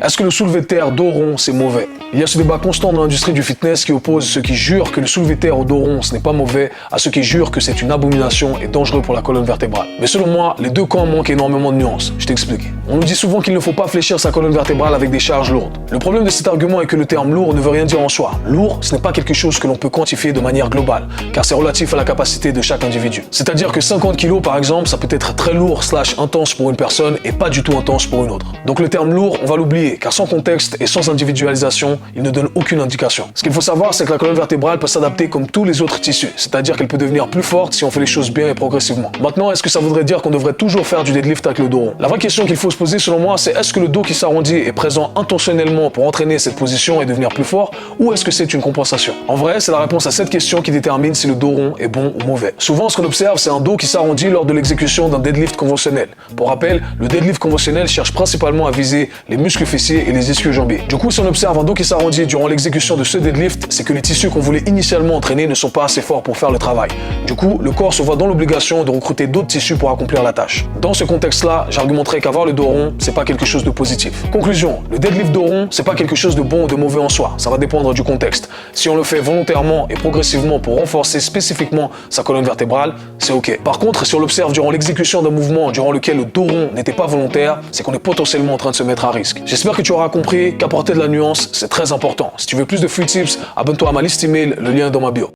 Est-ce que le soulevé de terre dos rond, c'est mauvais? Il y a ce débat constant dans l'industrie du fitness qui oppose ceux qui jurent que le soulevé de terre au dos rond, ce n'est pas mauvais, à ceux qui jurent que c'est une abomination et dangereux pour la colonne vertébrale. Mais selon moi, les deux camps manquent énormément de nuances. Je t'explique. On nous dit souvent qu'il ne faut pas fléchir sa colonne vertébrale avec des charges lourdes. Le problème de cet argument est que le terme lourd ne veut rien dire en soi. Lourd, ce n'est pas quelque chose que l'on peut quantifier de manière globale, car c'est relatif à la capacité de chaque individu. C'est-à-dire que 50 kg par exemple, ça peut être très lourd / intense pour une personne et pas du tout intense pour une autre. Donc le terme lourd, on va l'oublier, car sans contexte et sans individualisation, il ne donne aucune indication. Ce qu'il faut savoir, c'est que la colonne vertébrale peut s'adapter comme tous les autres tissus, c'est-à-dire qu'elle peut devenir plus forte si on fait les choses bien et progressivement. Maintenant, est-ce que ça voudrait dire qu'on devrait toujours faire du deadlift avec le dos rond? La vraie question qu'il faut se poser selon moi, c'est est-ce que le dos qui s'arrondit est présent intentionnellement pour entraîner cette position et devenir plus fort, ou est-ce que c'est une compensation? En vrai, c'est la réponse à cette question qui détermine si le dos rond est bon ou mauvais. Souvent, ce qu'on observe, c'est un dos qui s'arrondit lors de l'exécution d'un deadlift conventionnel. Pour rappel, le deadlift conventionnel cherche principalement à viser les muscles fessiers et les ischio-jambiers. Du coup, si on observe un dos qui s'arrondit durant l'exécution de ce deadlift, c'est que les tissus qu'on voulait initialement entraîner ne sont pas assez forts pour faire le travail. Du coup, le corps se voit dans l'obligation de recruter d'autres tissus pour accomplir la tâche. Dans ce contexte-là, j'argumenterais qu'avoir le dos rond, c'est pas quelque chose de positif. Conclusion, le deadlift dos rond, c'est pas quelque chose de bon ou de mauvais en soi. Ça va dépendre du contexte. Si on le fait volontairement et progressivement pour renforcer spécifiquement sa colonne vertébrale, c'est ok. Par contre, si on l'observe durant l'exécution d'un mouvement durant lequel le dos rond n'était pas volontaire, c'est qu'on est potentiellement en train de se mettre à risque. J'espère que tu auras compris qu'apporter de la nuance, c'est très important. Si tu veux plus de free tips, abonne-toi à ma liste email, le lien est dans ma bio.